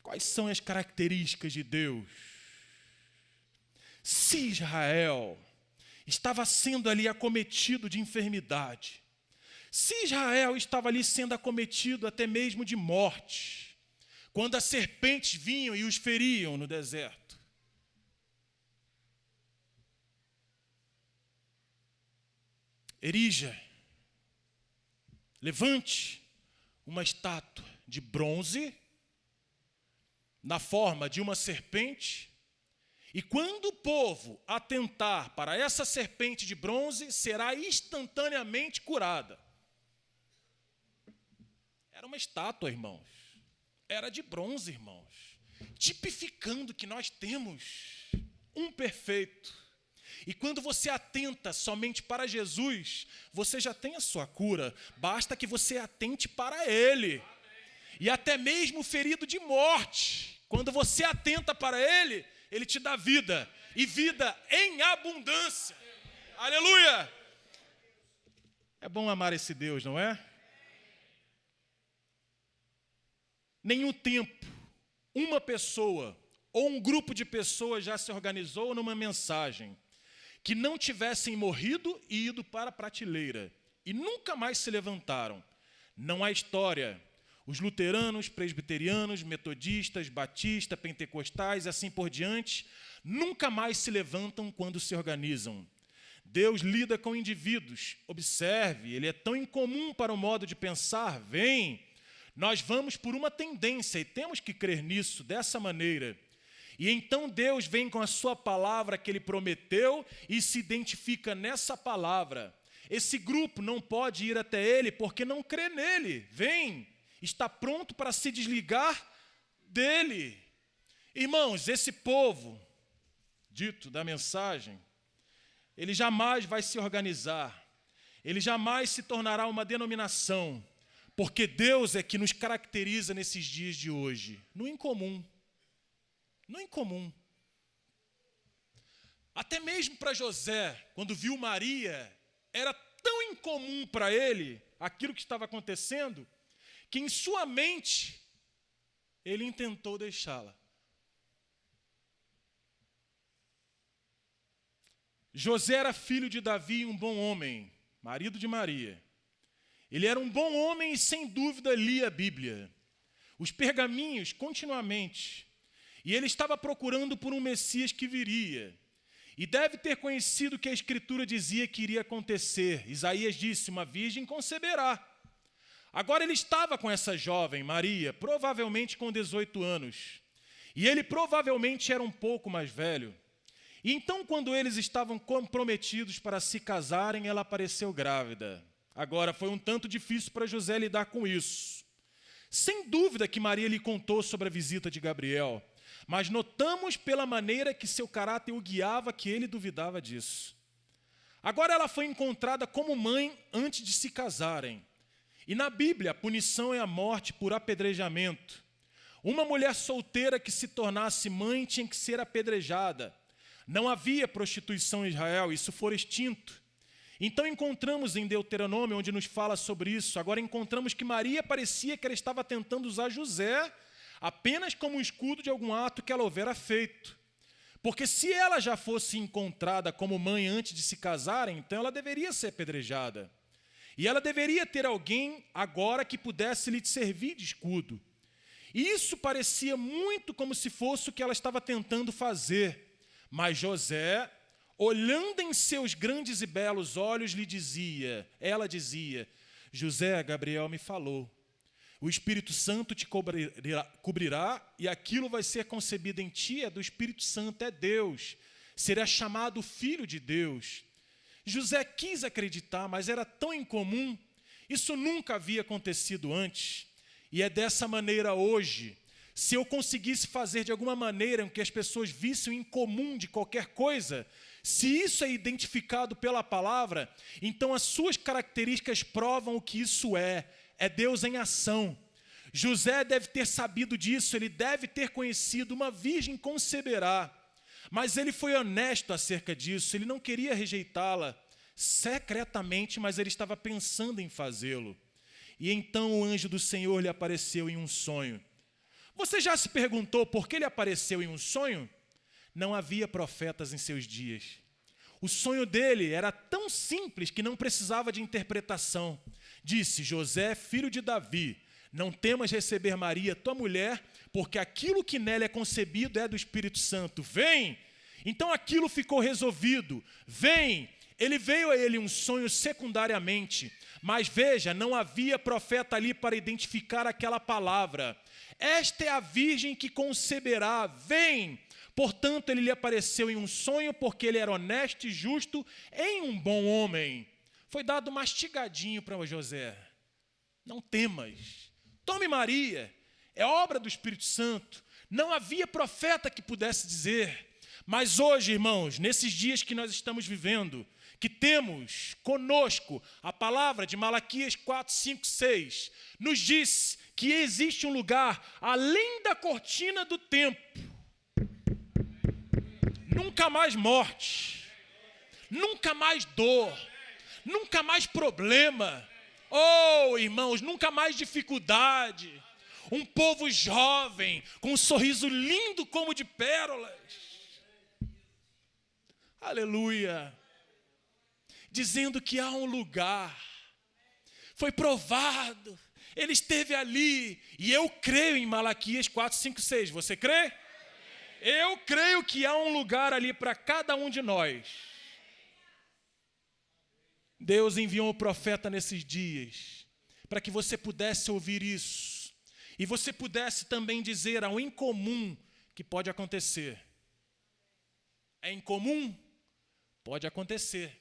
Quais são as características de Deus? Se Israel estava sendo ali acometido de enfermidade, se Israel estava ali sendo acometido até mesmo de morte, quando as serpentes vinham e os feriam no deserto, erija, levante uma estátua de bronze na forma de uma serpente. E quando o povo atentar para essa serpente de bronze, será instantaneamente curada. Era uma estátua, irmãos. Era de bronze, irmãos. Tipificando que nós temos um perfeito. E quando você atenta somente para Jesus, você já tem a sua cura. Basta que você atente para Ele. E até mesmo ferido de morte, quando você atenta para Ele, Ele te dá vida, e vida em abundância. Aleluia! É bom amar esse Deus, não é? Nenhum tempo, uma pessoa ou um grupo de pessoas já se organizou numa mensagem que não tivessem morrido e ido para a prateleira, e nunca mais se levantaram. Não há história. Os luteranos, presbiterianos, metodistas, batistas, pentecostais e assim por diante, nunca mais se levantam quando se organizam. Deus lida com indivíduos. Observe, ele é tão incomum para o modo de pensar. Nós vamos por uma tendência e temos que crer nisso, dessa maneira. E então Deus vem com a sua palavra que Ele prometeu e se identifica nessa palavra. Esse grupo não pode ir até Ele porque não crê nele. Está pronto para se desligar dele. Irmãos, esse povo, dito da mensagem, ele jamais vai se organizar, ele jamais se tornará uma denominação, porque Deus é que nos caracteriza nesses dias de hoje, no incomum. Até mesmo para José, quando viu Maria, era tão incomum para ele aquilo que estava acontecendo, que em sua mente ele intentou deixá-la. José era filho de Davi e um bom homem, marido de Maria. Ele era um bom homem e sem dúvida lia a Bíblia, os pergaminhos continuamente. E ele estava procurando por um Messias que viria. E deve ter conhecido que a Escritura dizia que iria acontecer. Isaías disse, uma virgem conceberá. Agora ele estava com essa jovem, Maria, provavelmente com 18 anos. E ele provavelmente era um pouco mais velho. E então, quando eles estavam comprometidos para se casarem, ela apareceu grávida. Agora, foi um tanto difícil para José lidar com isso. Sem dúvida que Maria lhe contou sobre a visita de Gabriel, mas notamos pela maneira que seu caráter o guiava que ele duvidava disso. Agora ela foi encontrada como mãe antes de se casarem. E na Bíblia, a punição é a morte por apedrejamento. Uma mulher solteira que se tornasse mãe tinha que ser apedrejada. Não havia prostituição em Israel, isso foi extinto. Então encontramos em Deuteronômio, onde nos fala sobre isso, agora encontramos que Maria parecia que ela estava tentando usar José apenas como um escudo de algum ato que ela houvera feito. Porque se ela já fosse encontrada como mãe antes de se casarem, então ela deveria ser apedrejada. E ela deveria ter alguém agora que pudesse lhe servir de escudo. E isso parecia muito como se fosse o que ela estava tentando fazer. Mas José, olhando em seus grandes e belos olhos, ela dizia, José, Gabriel me falou. O Espírito Santo te cobrirá e aquilo vai ser concebido em ti, é do Espírito Santo, é Deus. Será chamado Filho de Deus. José quis acreditar, mas era tão incomum. Isso nunca havia acontecido antes. E é dessa maneira hoje. Se eu conseguisse fazer de alguma maneira em que as pessoas vissem o incomum de qualquer coisa, se isso é identificado pela palavra, então as suas características provam o que isso é. É Deus em ação. José deve ter sabido disso, ele deve ter conhecido, uma virgem conceberá. Mas ele foi honesto acerca disso, ele não queria rejeitá-la secretamente, mas ele estava pensando em fazê-lo. E então o anjo do Senhor lhe apareceu em um sonho. Você já se perguntou por que ele apareceu em um sonho? Não havia profetas em seus dias. O sonho dele era tão simples que não precisava de interpretação. Disse, José, filho de Davi, não temas receber Maria, tua mulher, porque aquilo que nela é concebido é do Espírito Santo. Vem! Então aquilo ficou resolvido. Vem! Ele veio a ele um sonho secundariamente. Mas veja, não havia profeta ali para identificar aquela palavra. Esta é a virgem que conceberá. Vem! Portanto, ele lhe apareceu em um sonho, porque ele era honesto e justo, em um bom homem. Foi dado mastigadinho para José. Não temas. Tome Maria. É obra do Espírito Santo. Não havia profeta que pudesse dizer. Mas hoje, irmãos, nesses dias que nós estamos vivendo, que temos conosco a palavra de Malaquias 4, 5, 6, nos diz que existe um lugar além da cortina do tempo. Nunca mais morte, nunca mais dor, nunca mais problema. Oh, irmãos, nunca mais dificuldade. Um povo jovem, com um sorriso lindo como de pérolas. Aleluia. Dizendo que há um lugar. Foi provado. Ele esteve ali. E eu creio em Malaquias 4, 5, 6. Você crê? Eu creio que há um lugar ali para cada um de nós. Deus enviou um profeta nesses dias para que você pudesse ouvir isso e você pudesse também dizer ao incomum que pode acontecer. É incomum? Pode acontecer.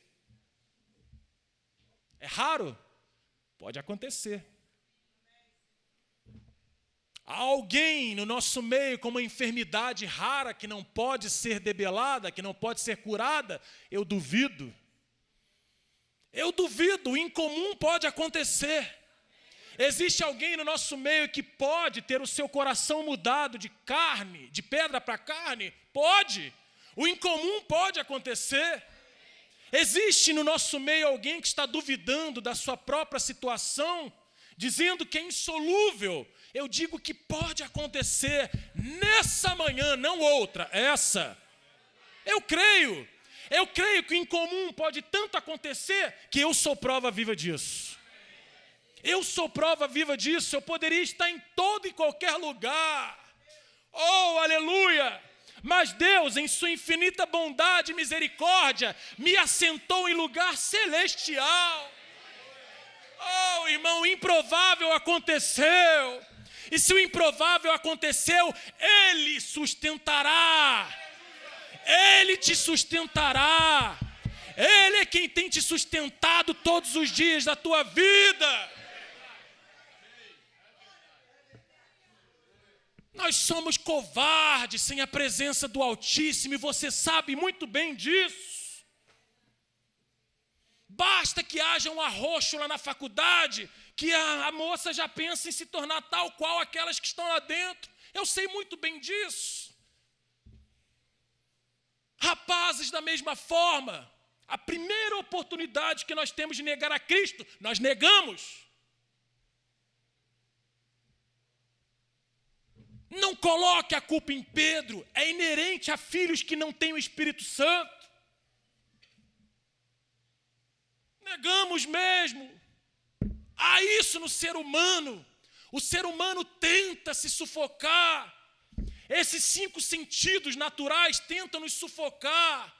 É raro? Pode acontecer. Há alguém no nosso meio com uma enfermidade rara que não pode ser debelada, que não pode ser curada? Eu duvido. Eu duvido, o incomum pode acontecer. Existe alguém no nosso meio que pode ter o seu coração mudado de carne, de pedra para carne? Pode. O incomum pode acontecer. Existe no nosso meio alguém que está duvidando da sua própria situação, dizendo que é insolúvel. Eu digo que pode acontecer nessa manhã, não outra, essa. Eu creio que o incomum pode tanto acontecer que eu sou prova viva disso. Eu sou prova viva disso, eu poderia estar em todo e qualquer lugar. Oh, aleluia! Mas Deus, em sua infinita bondade e misericórdia, me assentou em lugar celestial. Oh, irmão, o improvável aconteceu. E se o improvável aconteceu, Ele sustentará. Ele te sustentará. Ele é quem tem te sustentado todos os dias da tua vida. Nós somos covardes sem a presença do Altíssimo, e você sabe muito bem disso. Basta que haja um arroxo lá na faculdade, que a moça já pensa em se tornar tal qual aquelas que estão lá dentro. Eu sei muito bem disso. Rapazes, da mesma forma, a primeira oportunidade que nós temos de negar a Cristo, nós negamos. Não coloque a culpa em Pedro, é inerente a filhos que não têm o Espírito Santo. Negamos mesmo. Há isso no ser humano. O ser humano tenta se sufocar. Esses 5 sentidos naturais tentam nos sufocar.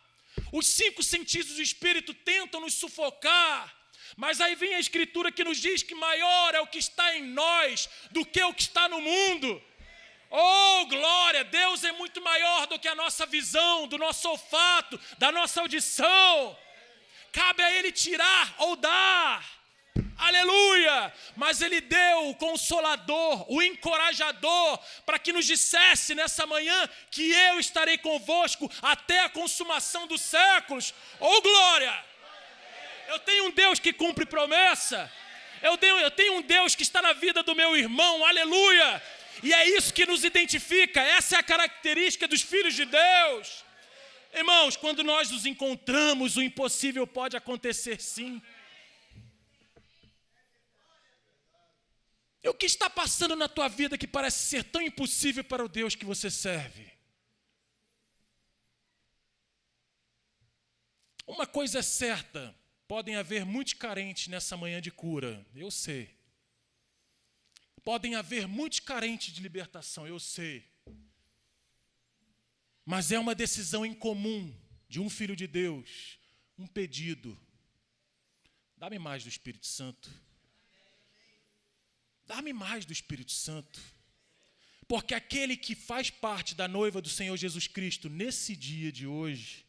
Os 5 sentidos do Espírito tentam nos sufocar. Mas aí vem a Escritura que nos diz que maior é o que está em nós do que o que está no mundo. Oh, glória! Deus é muito maior do que a nossa visão, do nosso olfato, da nossa audição. Cabe a Ele tirar ou dar. Aleluia! Mas Ele deu o Consolador, o Encorajador, para que nos dissesse nessa manhã que eu estarei convosco até a consumação dos séculos. Oh, glória! Eu tenho um Deus que cumpre promessa. Eu tenho um Deus que está na vida do meu irmão. Aleluia! E é isso que nos identifica, essa é a característica dos filhos de Deus. Irmãos, quando nós nos encontramos, o impossível pode acontecer sim. E o que está passando na tua vida que parece ser tão impossível para o Deus que você serve? Uma coisa é certa, podem haver muitos carentes nessa manhã de cura, eu sei. Podem haver muitos carentes de libertação, eu sei. Mas é uma decisão incomum de um filho de Deus, um pedido. Dá-me mais do Espírito Santo. Dá-me mais do Espírito Santo. Porque aquele que faz parte da noiva do Senhor Jesus Cristo nesse dia de hoje,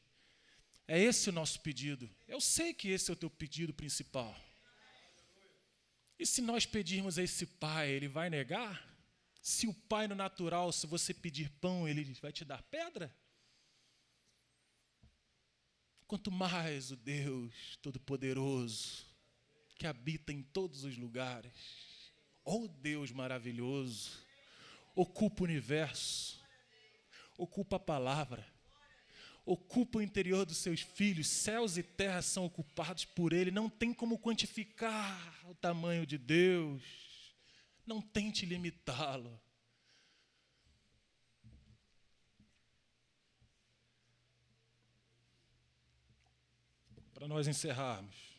é esse o nosso pedido. Eu sei que esse é o teu pedido principal. E se nós pedirmos a esse pai, ele vai negar? Se o pai no natural, se você pedir pão, ele vai te dar pedra? Quanto mais o Deus Todo-Poderoso, que habita em todos os lugares, ó Deus maravilhoso, ocupa o universo, ocupa a palavra, ocupa o interior dos seus filhos, céus e terra são ocupados por Ele, não tem como quantificar o tamanho de Deus, não tente limitá-lo. Para nós encerrarmos,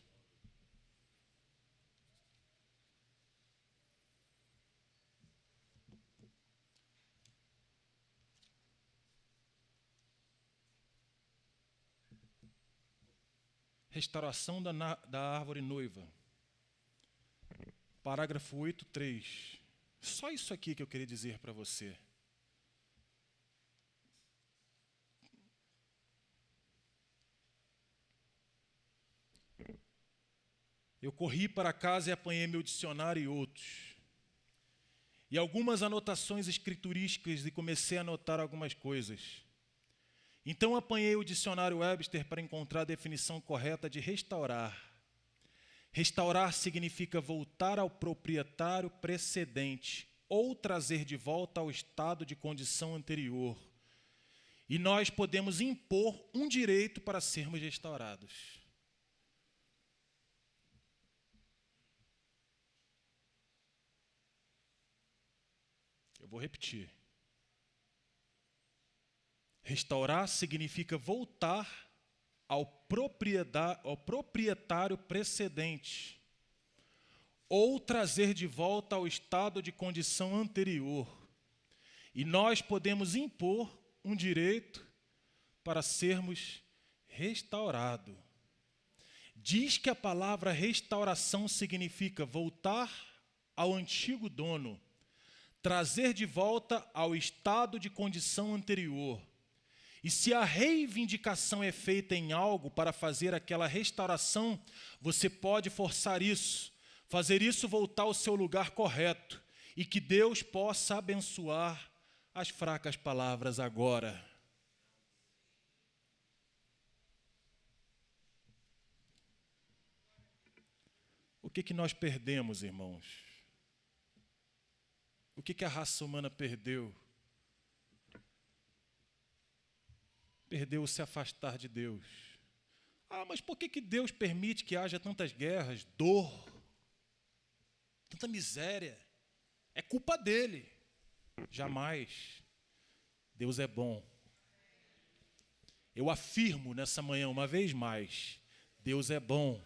restauração da árvore noiva. Parágrafo 8.3. Só isso aqui que eu queria dizer para você. Eu corri para casa e apanhei meu dicionário e outros. E algumas anotações escriturísticas e comecei a anotar algumas coisas. Então apanhei o dicionário Webster para encontrar a definição correta de restaurar. Restaurar significa voltar ao proprietário precedente ou trazer de volta ao estado de condição anterior. E nós podemos impor um direito para sermos restaurados. Eu vou repetir. Restaurar significa voltar ao proprietário precedente, ou trazer de volta ao estado de condição anterior. E nós podemos impor um direito para sermos restaurados. Diz que a palavra restauração significa voltar ao antigo dono, trazer de volta ao estado de condição anterior. E se a reivindicação é feita em algo para fazer aquela restauração, você pode forçar isso, fazer isso voltar ao seu lugar correto, e que Deus possa abençoar as fracas palavras agora. O que nós perdemos, irmãos? O que a raça humana perdeu? Perdeu o se afastar de Deus. Mas por que Deus permite que haja tantas guerras, dor, tanta miséria? É culpa dele. Jamais. Deus é bom. Eu afirmo nessa manhã uma vez mais, Deus é bom.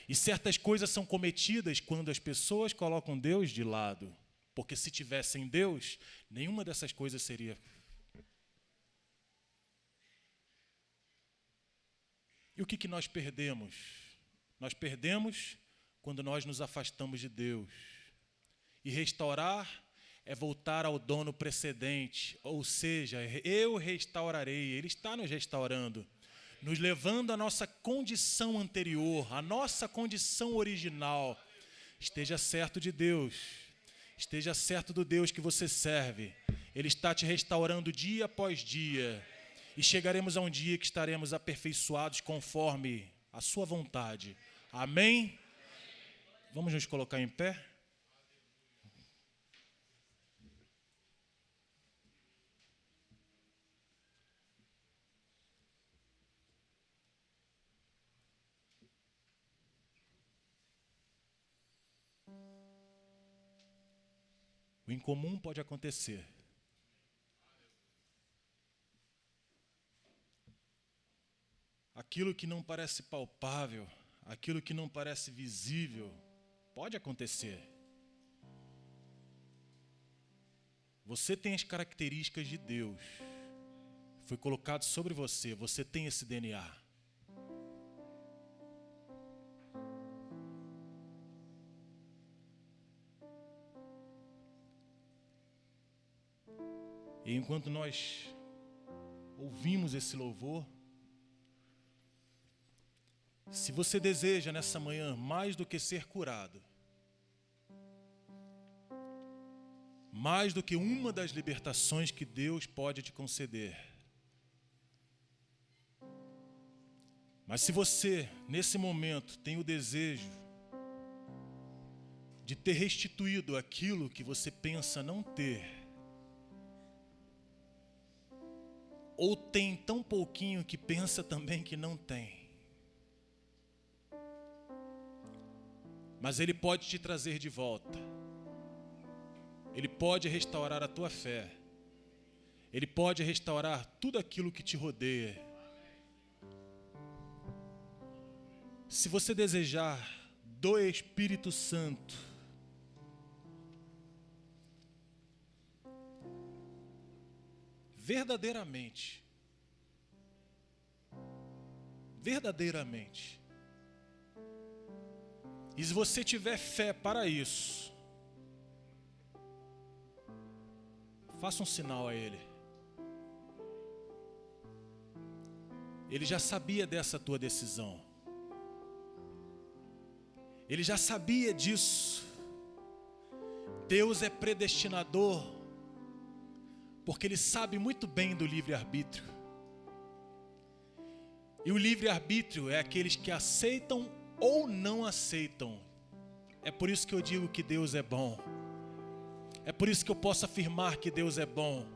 E certas coisas são cometidas quando as pessoas colocam Deus de lado. Porque se tivessem Deus, nenhuma dessas coisas seria. E o que nós perdemos? Nós perdemos quando nós nos afastamos de Deus. E restaurar é voltar ao dono precedente, ou seja, eu restaurarei, Ele está nos restaurando, nos levando à nossa condição anterior, à nossa condição original. Esteja certo de Deus, esteja certo do Deus que você serve. Ele está te restaurando dia após dia, e chegaremos a um dia que estaremos aperfeiçoados conforme a sua vontade. Amém? Vamos nos colocar em pé? O incomum pode acontecer. Aquilo que não parece palpável, aquilo que não parece visível, pode acontecer. Você tem as características de Deus. Foi colocado sobre você, você tem esse DNA. E enquanto nós ouvimos esse louvor, se você deseja nessa manhã mais do que ser curado, mais do que uma das libertações que Deus pode te conceder, mas se você, nesse momento, tem o desejo de ter restituído aquilo que você pensa não ter, ou tem tão pouquinho que pensa também que não tem, mas Ele pode te trazer de volta. Ele pode restaurar a tua fé. Ele pode restaurar tudo aquilo que te rodeia. Se você desejar do Espírito Santo, verdadeiramente, e se você tiver fé para isso, faça um sinal a Ele. Ele já sabia dessa tua decisão. Ele já sabia disso. Deus é predestinador, porque Ele sabe muito bem do livre-arbítrio. E o livre-arbítrio é aqueles que aceitam ou não aceitam. É por isso que eu digo que Deus é bom. É por isso que eu posso afirmar que Deus é bom.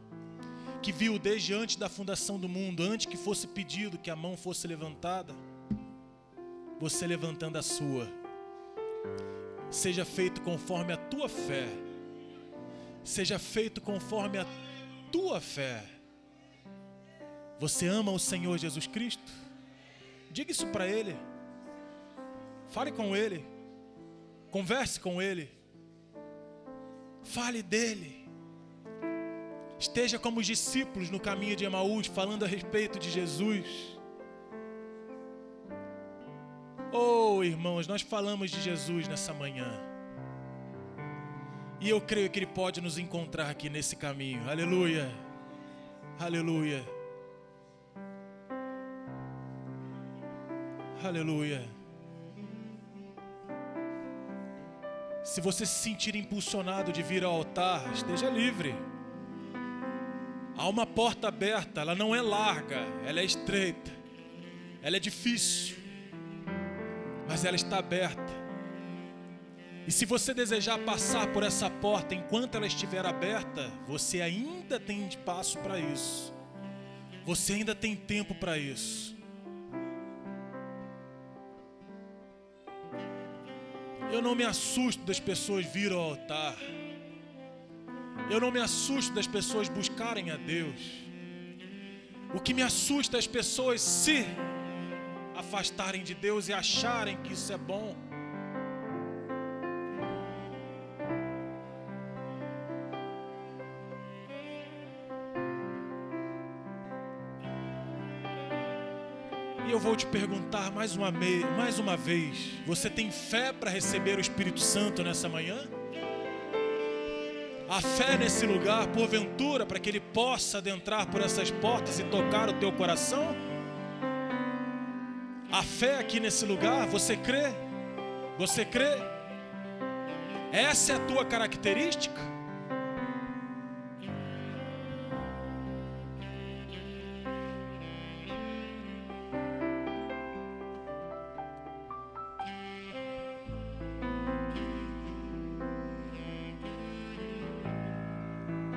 que viu desde antes da fundação do mundo, antes que fosse pedido que a mão fosse levantada, você levantando a sua. Seja feito conforme a tua fé. Seja feito conforme a tua fé. Você ama o Senhor Jesus Cristo? Diga isso para Ele. Fale com Ele. Converse com Ele. Fale dele. Esteja como os discípulos no caminho de Emaús, falando a respeito de Jesus. Oh, irmãos, nós falamos de Jesus nessa manhã. E eu creio que Ele pode nos encontrar aqui nesse caminho. Aleluia. Aleluia. Aleluia. Se você se sentir impulsionado de vir ao altar, esteja livre. Há uma porta aberta, ela não é larga, ela é estreita, ela é difícil, mas ela está aberta. E se você desejar passar por essa porta enquanto ela estiver aberta, você ainda tem espaço para isso. Você ainda tem tempo para isso. Eu não me assusto das pessoas virem ao altar. Eu não me assusto das pessoas buscarem a Deus. O que me assusta é as pessoas se afastarem de Deus e acharem que isso é bom. E eu vou te perguntar mais uma vez, você tem fé para receber o Espírito Santo nessa manhã? Há fé nesse lugar, porventura, para que Ele possa adentrar por essas portas e tocar o teu coração? Há fé aqui nesse lugar? Você crê? Você crê? Essa é a tua característica?